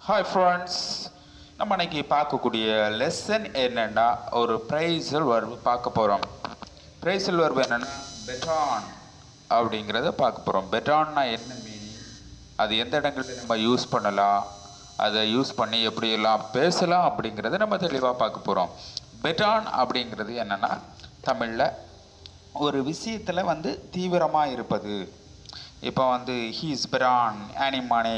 Hi friends, நம்ம இன்னைக்கு பார்க்கக்கூடிய லெசன் என்னென்னா ஒரு ப்ரைஸல் வர்பு பார்க்க போகிறோம். ப்ரைஸல் வர்பு என்னென்னா பெட்டான் அப்படிங்கிறத பார்க்க போகிறோம். பெட்டான்னா என்ன மீனிங், அது எந்த இடங்களில் நம்ம யூஸ் பண்ணலாம், அதை யூஸ் பண்ணி எப்படியெல்லாம் பேசலாம் அப்படிங்கிறத நம்ம தெளிவாக பார்க்க போகிறோம். பெட்டான் அப்படிங்கிறது என்னென்னா தமிழில் ஒரு விஷயத்தில் தீவிரமாக இருப்பது. இப்போ ஹீஸ் பெட்டான் ஆனிமானே,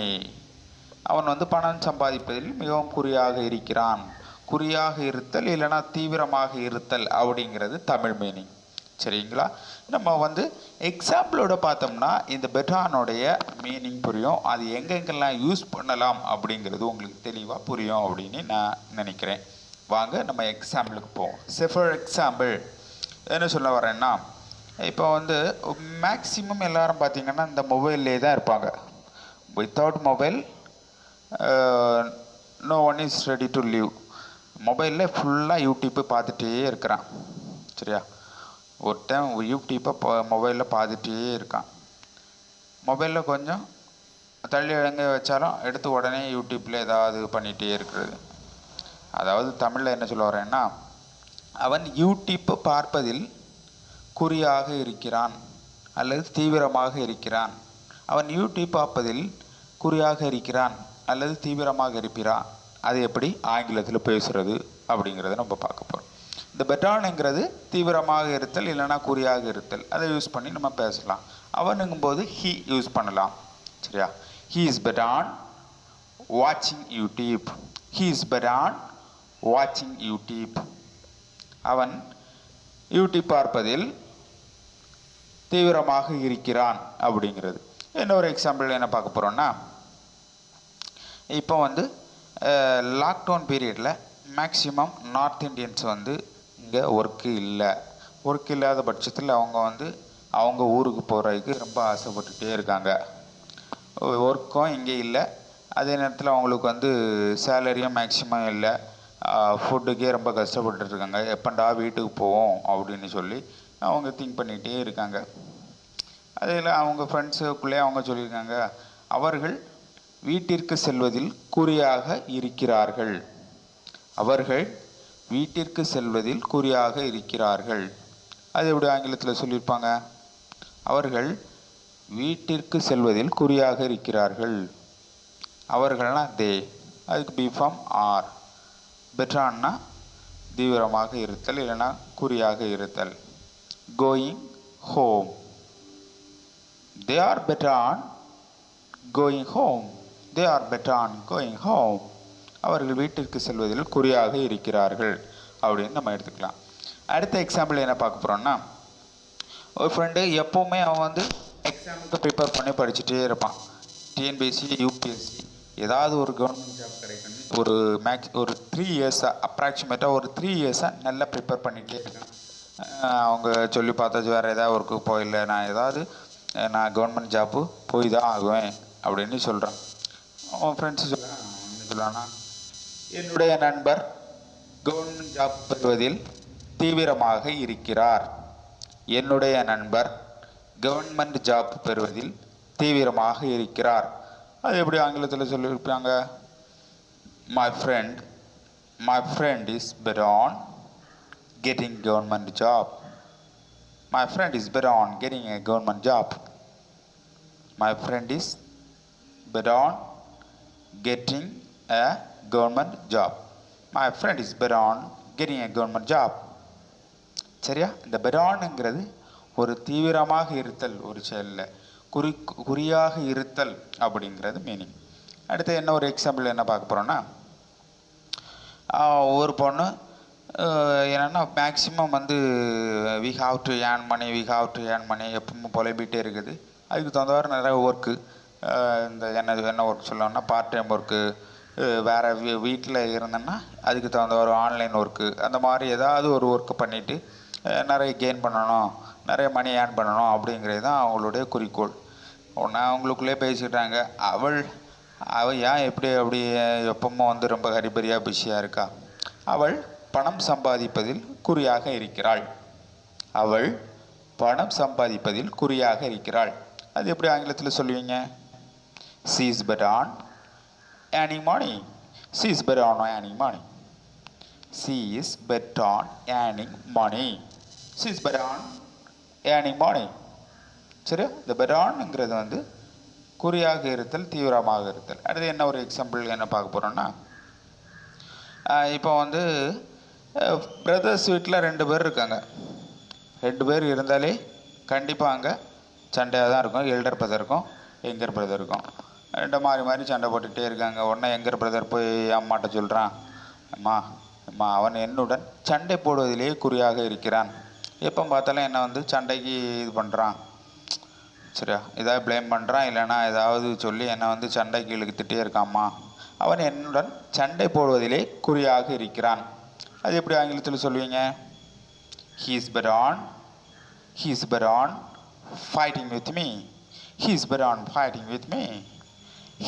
அவன் பணம் சம்பாதிப்பதில் மிகவும் குறியாக இருக்கிறான். குறியாக இருத்தல் இல்லைனா தீவிரமாக இருத்தல் அப்படிங்கிறது தமிழ் மீனிங். சரிங்களா? நம்ம எக்ஸாம்பிளோட பார்த்தோம்னா இந்த பெட்டானுடைய மீனிங் புரியும். அது எங்கெங்கெல்லாம் யூஸ் பண்ணலாம் அப்படிங்கிறது உங்களுக்கு தெளிவாக புரியும் அப்படின்னு நான் நினைக்கிறேன். வாங்க நம்ம எக்ஸாம்பிளுக்கு போவோம். ஃபார் எக்ஸாம்பிள் என்ன சொல்ல வரேன்னா, இப்போ மேக்ஸிமம் எல்லாரும் பார்த்திங்கன்னா இந்த மொபைல்லே தான் இருப்பாங்க. Without mobile no one is ready to live. மொபைலில் ஃபுல்லாக யூடியூப்பு பார்த்துட்டே இருக்கிறான். சரியா? ஒரு டைம் யூடியூப்பை மொபைலில் பார்த்துட்டே இருக்கான். மொபைலில் கொஞ்சம் தள்ளி எங்கே வச்சாலும் எடுத்து உடனே யூடியூப்பில் ஏதாவது பண்ணிகிட்டே இருக்கிறது. அதாவது தமிழில் என்ன சொல்ல வரேன்னா, அவன் யூடியூப்பை பார்ப்பதில் குறியாக இருக்கிறான் அல்லது தீவிரமாக இருக்கிறான். அவன் யூடியூப் பார்ப்பதில் குறியாக இருக்கிறான் அல்லது தீவிரமாக இருப்பிறான். அது எப்படி ஆங்கிலத்தில் பேசுகிறது அப்படிங்கிறத நம்ம பார்க்க போகிறோம். இந்த பெட்டானுங்கிறது தீவிரமாக இருத்தல் இல்லைனா குறியாக இருத்தல், அதை யூஸ் பண்ணி நம்ம பேசலாம். அவனுங்கும்போது ஹீ யூஸ் பண்ணலாம். சரியா? ஹீ இஸ் பெட்டான் வாட்சிங் யூடியூப். ஹீ இஸ் பெட்டான் வாட்சிங் யூடியூப். அவன் யூடியூப் பார்ப்பதில் தீவிரமாக இருக்கிறான் அப்படிங்கிறது. இன்னொரு எக்ஸாம்பிள் என்ன பார்க்க போகிறோன்னா, இப்போ லாக்டவுன் பீரியடில் மேக்ஸிமம் நார்த் இண்டியன்ஸ் இங்கே ஒர்க்கு இல்லாத பட்சத்தில் அவங்க ஊருக்கு போகிறதுக்கு ரொம்ப ஆசைப்பட்டுட்டே இருக்காங்க. ஒர்க்கும் இங்கே இல்லை, அதே நேரத்தில் அவங்களுக்கு சேலரியும் மேக்ஸிமம் இல்லை, ஃபுட்டுக்கே ரொம்ப கஷ்டப்பட்டுருக்காங்க. எப்பண்டா வீட்டுக்கு போவோம் அப்படின்னு சொல்லி அவங்க திங்க் பண்ணிகிட்டே இருக்காங்க. அதில் அவங்க ஃப்ரெண்ட்ஸுக்குள்ளே அவங்க சொல்லியிருக்காங்க, அவர்கள் வீட்டிற்கு செல்வதில் குறியாக இருக்கிறார்கள். அவர்கள் வீட்டிற்கு செல்வதில் குறியாக இருக்கிறார்கள். அது எப்படி ஆங்கிலத்தில் சொல்லியிருப்பாங்க? அவர்கள் வீட்டிற்கு செல்வதில் குறியாக இருக்கிறார்கள். அவர்கள்னா தே, அதுக்கு பி ஃபார்ம் ஆர். பெட்டான்னா தீவிரமாக இருத்தல் இல்லைனா குறியாக இருத்தல். Going home, they are better on going home. they are better on going home. அவர்கள் வீட்டிற்கு செல்வதில் குறியாக இருக்கிறார்கள் அப்படின்னு நம்ம எடுத்துக்கலாம். அடுத்த எக்ஸாம்பிள் என்ன பார்க்க போகிறோம்னா, ஒரு ஃப்ரெண்டு எப்போவுமே அவன் எக்ஸாமுக்கு ப்ரிப்பேர் பண்ணி படிச்சுட்டே இருப்பான். டிஎன்பிஎஸ்சி, யூபிஎஸ்சி, ஏதாவது ஒரு கவர்மெண்ட் ஜாப் கிடைக்கணும். ஒரு 3 இயர்ஸாக அப்ராக்சிமேட்டாக ஒரு 3 இயர்ஸாக நல்லா ப்ரிப்பேர் பண்ணிகிட்டே இருக்கான். அவங்க சொல்லி பார்த்தாச்சு வேறு ஏதாவது ஒர்க்கு போயில்லை, நான் கவர்மெண்ட் ஜாப்பு போய் தான் ஆகுவேன் அப்படின்னு சொல்கிறான். அவன் ஃப்ரெண்ட்ஸு சொல்லானா, என்னுடைய நண்பர் கவர்மெண்ட் ஜாப் பெறுவதில் தீவிரமாக இருக்கிறார். என்னுடைய நண்பர் கவர்மெண்ட் ஜாப் பெறுவதில் தீவிரமாக இருக்கிறார். அது எப்படி ஆங்கிலத்தில் சொல்லியிருப்பாங்க? My friend is better on getting government job. My friend is better on getting a government job. My friend is better on getting a government job. My friend is better on getting a government job. சரியா? இந்த பெட்டானுங்கிறது ஒரு தீவிரமாக இருத்தல், ஒரு செயலில் குறியாக இருத்தல் அப்படிங்கிறது மீனிங். அடுத்து என்ன ஒரு எக்ஸாம்பிள் என்ன பார்க்க போகிறோன்னா, ஒரு பொண்ணு என்னென்னா maximum we have to earn money எப்பவும் புலம்பிகிட்டே இருக்குது. அதுக்கு தகுந்தவாறு நிறைய ஒர்க்கு, இந்த என்ன ஒர்க் சொல்லணும்னா பார்ட் டைம் ஒர்க்கு, வேறு வீட்டில் இருந்தேன்னா அதுக்கு தகுந்தவாறு ஆன்லைன் ஒர்க்கு, அந்த மாதிரி ஏதாவது ஒரு ஒர்க்கு பண்ணிவிட்டு நிறைய கெயின் பண்ணணும், நிறைய மணி ஏர்ன் பண்ணணும் அப்படிங்கிறது தான் அவங்களுடைய குறிக்கோள். ஒன்று அவங்களுக்குள்ளே பேசிக்கிட்டாங்க. அவள் ஏன் அப்படி எப்பவும் ரொம்ப ஹரிபரியாக பிஸியாக இருக்கா? அவள் பணம் சம்பாதிப்பதில் குறியாக இருக்கிறாள். அவள் பணம் சம்பாதிப்பதில் குறியாக இருக்கிறாள். அது எப்படி ஆங்கிலத்தில் சொல்லுவீங்க? she is better on earning money. She is bent on earning money. She is bent on earning money. She is bent on earning money. சரியா? இந்த bet onங்கிறது வந்து குறியாக இருத்தல், தீவிரமாக இருத்தல். அடுத்து என்ன ஒரு எக்ஸாம்பிள் என்ன பார்க்க போகிறோன்னா, இப்போ வந்து பிரதர்ஸ் வீட்டில் 2 பேர் இருக்காங்க. 2 பேர் இருந்தாலே கண்டிப்பாக அங்கே சண்டையாக தான் இருக்கும். எல்டர் பிரதர் இருக்கும், யங்கர் பிரதர் இருக்கும். 2 மாறி மாறி சண்டை போட்டுகிட்டே இருக்காங்க. உடனே யங்கர் பிரதர் போய் அம்மாட்ட சொல்கிறான், அம்மா அம்மா அவன் என்னுடன் சண்டை போடுவதிலேயே குறியாக இருக்கிறான். எப்போ பார்த்தாலும் என்னை வந்து சண்டைக்கு இது பண்ணுறான். சரியா? ஏதாவது ப்ளேம் பண்ணுறான், இல்லைனா ஏதாவது சொல்லி என்னை வந்து சண்டைக்கு இழுத்துட்டே இருக்காம்மா. அவன் என்னுடன் சண்டை போடுவதிலே குறியாக இருக்கிறான். அது எப்படி ஆங்கிலத்தில் சொல்லுவீங்க? he is bent on fighting with me. he is bent on fighting with me.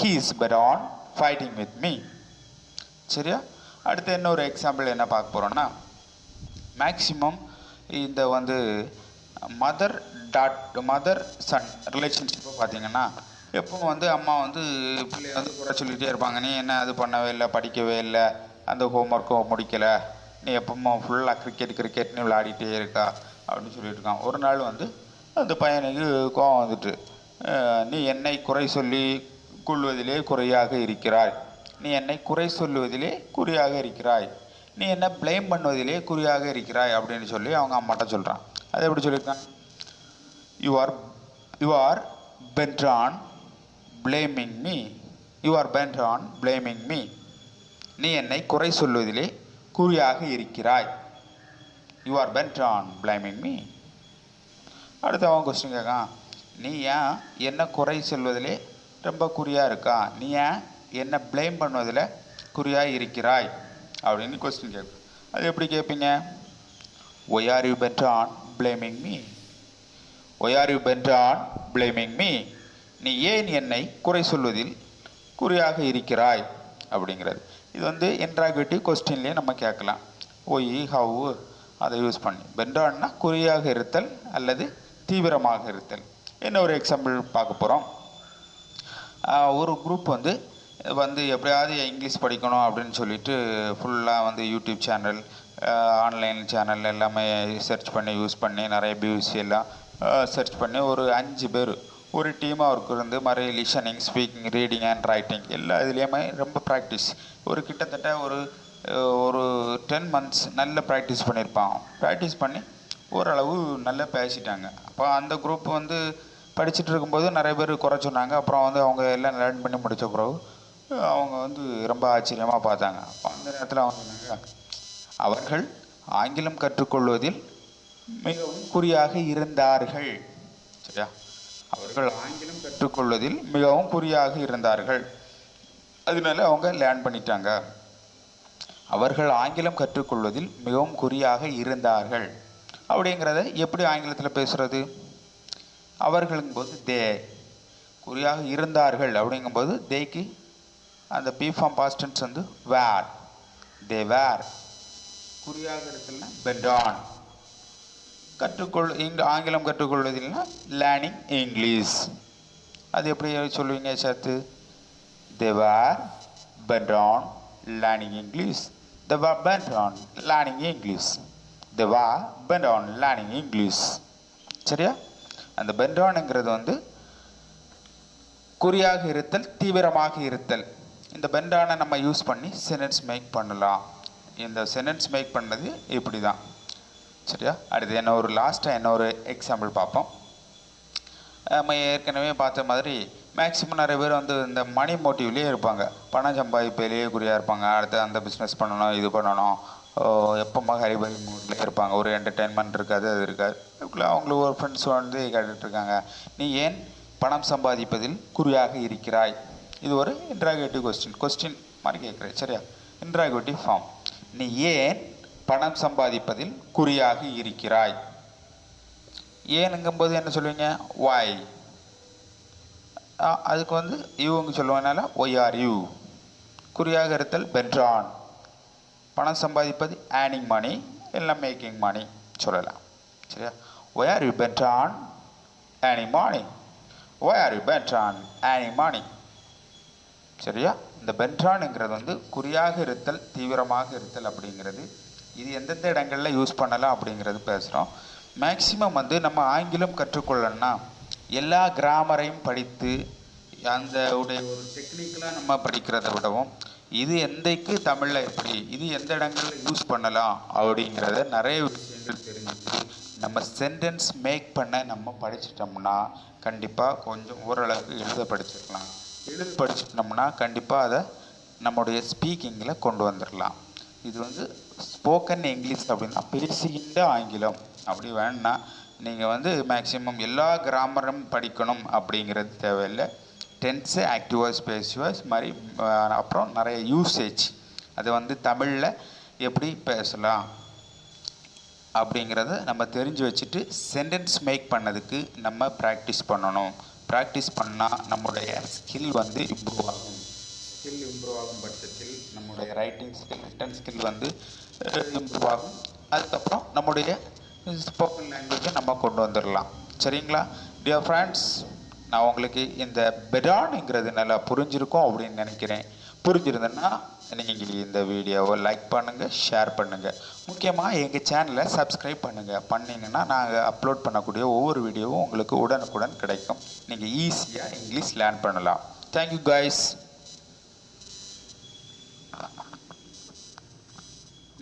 he is bent on fighting with me. சரியா? அடுத்து இன்னொரு எக்ஸாம்பிள் என்ன பார்க்க போகிறோன்னா, மேக்ஸிமம் இந்த வந்து மதர் சன் ரிலேஷன்ஷிப்பை பார்த்தீங்கன்னா, எப்பவும் வந்து அம்மா வந்து பிள்ளைய வந்து குறை சொல்லிகிட்டே இருப்பாங்க. நீ என்ன அது பண்ணவே இல்லை, படிக்கவே இல்லை, அந்த ஹோம்ஒர்க்கும் முடிக்கலை, நீ எப்பவும் ஃபுல்லாக கிரிக்கெட்னு விளையாடிட்டே இருக்கா அப்படின்னு சொல்லிட்டு இருக்கான். ஒரு நாள் வந்து அந்த பையனுக்கு கோவம் வந்துட்டு, நீ என்னை குறை சொல்லி கொள்வதிலே குறையாக இருக்கிறாய், நீ என்னை குறை சொல்லுவதிலே குறியாக இருக்கிறாய், நீ என்ன ப்ளேம் பண்ணுவதிலே குறியாக இருக்கிறாய் அப்படின்னு சொல்லி அவங்க அம்மாட்ட சொல்கிறான். அது எப்படி சொல்லியிருக்கான்? You are bent on blaming me. you are bent on blaming me. நீ என்னை குறை சொல்வதிலே குறியாக இருக்கிறாய். you are bent on blaming me. அடுத்து அவன் கொஸ்டின் கேட்கான், நீ ஏன் என்ன குறை சொல்வதிலே ரொம்ப குறியாக இருக்கா, நீ ஏன் என்ன ப்ளேம் பண்ணுவதில் குறியாக இருக்கிறாய் அப்படின்னு கொஸ்டின் கேட்கும். அது எப்படி கேட்பீங்க? why are you bent on blaming me? why are you bent on blaming me? நீ ஏன் என்னை குறை சொல்வதில் குறியாக இருக்கிறாய் அப்படிங்கிறது. இது வந்து இன்ட்ராகேட்டிவ் கொஸ்டின்லேயே நம்ம கேட்கலாம். ஒய், ஹவ் அதை யூஸ் பண்ணி. bent onனா குறியாக இருத்தல் அல்லது தீவிரமாக இருத்தல். என்ன ஒரு எக்ஸாம்பிள் பார்க்க போகிறோம். ஒரு குரூப் வந்து எப்படியாவது இங்கிலீஷ் படிக்கணும் அப்படின்னு சொல்லிட்டு ஃபுல்லாக வந்து யூடியூப் சேனல், ஆன்லைன் சேனல் எல்லாமே சர்ச் பண்ணி யூஸ் பண்ணி நிறைய பியூசி எல்லாம் சர்ச் பண்ணி ஒரு 5 பேர் ஒரு டீமாக ஒர்க் இருந்து மாதிரி listening, speaking, reading and writing எல்லா இதுலேயுமே ரொம்ப ப்ராக்டிஸ். ஒரு கிட்டத்தட்ட ஒரு 10 months நல்ல ப்ராக்டிஸ் பண்ணியிருப்பான். ப்ராக்டிஸ் பண்ணி ஓரளவு நல்லா பேசிட்டாங்க. அப்போ அந்த குரூப் வந்து படிச்சுட்டு இருக்கும்போது நிறைய பேர் குறை சொன்னாங்க. அப்புறம் வந்து அவங்க எல்லாம் லேர்ன் பண்ணி முடித்த பிறகு அவங்க வந்து ரொம்ப ஆச்சரியமாக பார்த்தாங்க. அப்போ அந்த நேரத்தில் அவங்க சொன்னாங்க, அவர்கள் ஆங்கிலம் கற்றுக்கொள்வதில் மிகவும் குறியாக இருந்தார்கள். சரியா? அவர்கள் ஆங்கிலம் கற்றுக்கொள்வதில் மிகவும் குறியாக இருந்தார்கள், அதனால அவங்க லேர்ன் பண்ணிட்டாங்க. அவர்கள் ஆங்கிலம் கற்றுக்கொள்வதில் மிகவும் குறியாக இருந்தார்கள் அப்படிங்கிறத எப்படி ஆங்கிலத்தில் பேசுகிறது? அவர்களுங்கும்போது தே, குறியாக இருந்தார்கள் அப்படிங்கும்போது தேக்கு அந்த பி ஃபார்ம் பாஸ்ட் டென்ஸ் வந்து வேர், தே வேர். குறியாக இருத்தல்னா bent on. ஆங்கிலம் கற்றுக்கொள்வதில்னா லேர்னிங் இங்கிலீஷ். அது எப்படி சொல்லுவீங்க சேர்த்து? they were bent on learning English. they were bent on learning English. they were bent on learning English. சரியா? அந்த bent onங்கிறது வந்து குறியாக இருத்தல், தீவிரமாக இருத்தல். இந்த bent on நம்ம யூஸ் பண்ணி சென்டென்ஸ் மேக் பண்ணலாம். இந்த சென்டென்ஸ் மேக் பண்ணது இப்படி தான். சரியா? அடுத்து என்ன ஒரு லாஸ்ட்டாக என்ன ஒரு எக்ஸாம்பிள் பார்ப்போம். நம்ம ஏற்கனவே பார்த்த மாதிரி மேக்ஸிமம் நிறைய பேர் வந்து இந்த மணி மோட்டிவ்லேயே இருப்பாங்க, பணம் சம்பாதிப்பிலேயே குறியாக இருப்பாங்க. அடுத்து அந்த பிஸ்னஸ் பண்ணணும், இது பண்ணணும், எப்போமா ஹரிபரி மூட்லேயே இருப்பாங்க. ஒரு என்டர்டெயின்மெண்ட் இருக்காது, அது இருக்காது. அதுக்குள்ளே அவங்களுக்கு ஒரு ஃப்ரெண்ட்ஸ் வந்து கேட்டுட்ருக்காங்க, நீ ஏன் பணம் சம்பாதிப்பதில் குறியாக இருக்கிறாய்? இது ஒரு இன்ட்ராகேட்டிவ் கொஸ்டின் மாதிரி கேட்குறேன். சரியா? Interrogative form. நீ ஏன் பணம் சம்பாதிப்பதில் குறியாக இருக்கிறாய்? ஏனுங்கும்போது என்ன சொல்லுவீங்க? ஒய். அதுக்கு வந்து யூங்க சொல்லுவதனால ஒய் ஆர் யூ. குறியாக இருத்தல் bent on. பணம் சம்பாதிப்பது ஏர்னிங் மணி, இல்லை மேக்கிங் மணி சொல்லலாம். சரியா? Why are you bent on earning money? Why are you bent on earning money? சரியா? இந்த பென்ட்ரான்ங்கிறது வந்து குறியாக இருத்தல், தீவிரமாக இருத்தல் அப்படிங்கிறது இது எந்தெந்த இடங்களில் யூஸ் பண்ணலாம் அப்படிங்கிறது பேசுகிறோம். மேக்சிமம் வந்து நம்ம ஆங்கிலம் கற்றுக்கொள்ளணும்னா எல்லா கிராமரையும் படித்து அந்த உடைய ஒரு டெக்னிக்கலாக நம்ம படிக்கிறத விடவும் இது எந்தைக்கு தமிழில் எப்படி, இது எந்த இடங்களில் யூஸ் பண்ணலாம் அப்படிங்கிறத நிறைய விஷயங்கள் தெரிஞ்சுட்டு நம்ம சென்டென்ஸ் மேக் பண்ண நம்ம படிச்சிட்டோம்னா கண்டிப்பாக கொஞ்சம் ஓரளவுக்கு எழுத படிச்சிட்டோம்னா கண்டிப்பாக அதை நம்முடைய ஸ்பீக்கிங்கில் கொண்டு வந்துடலாம். இது வந்து ஸ்போக்கன் இங்கிலீஷ் அப்படின்னா பேசுகின்ற ஆங்கிலம் அப்படி வேணும்னா நீங்கள் வந்து மேக்ஸிமம் எல்லா கிராமரும் படிக்கணும் அப்படிங்கிறது தேவையில்லை. Tens, active voice, passive voice மாதிரி அப்புறம் நிறைய யூசேஜ் அது வந்து தமிழில் எப்படி பேசலாம் அப்படிங்கிறத நம்ம தெரிஞ்சு வச்சுட்டு சென்டென்ஸ் மேக் பண்ணதுக்கு நம்ம ப்ராக்டிஸ் பண்ணணும். ப்ராக்டிஸ் பண்ணால் நம்முடைய ஸ்கில் வந்து இம்ப்ரூவ் ஆகும். ஸ்கில் இம்ப்ரூவ் ஆகும் பட்சத்தில் நம்முடைய ரைட்டிங் ஸ்கில், ரிட்டன் ஸ்கில் வந்து இம்ப்ரூவ் ஆகும். அதுக்கப்புறம் நம்முடைய ஸ்போக்கன் லாங்குவேஜை நம்ம கொண்டு வந்துடலாம். சரிங்களா டியர் ஃப்ரெண்ட்ஸ், நான் உங்களுக்கு இந்த பென்ட்ரான்ங்கிறது நல்லா புரிஞ்சிருக்கும் அப்படின்னு நினைக்கிறேன். புரிஞ்சிருந்தேன்னா நீங்கள் இந்த வீடியோவை லைக் பண்ணுங்கள், ஷேர் பண்ணுங்கள். முக்கியமாக எங்கள் சேனலை சப்ஸ்கிரைப் பண்ணுங்கள். பண்ணிங்கன்னா நாங்கள் அப்லோட் பண்ணக்கூடிய ஒவ்வொரு வீடியோவும் உங்களுக்கு உடனுக்குடன் கிடைக்கும். நீங்கள் ஈஸியாக இங்கிலீஷ் லேர்ன் பண்ணலாம். Thank you guys.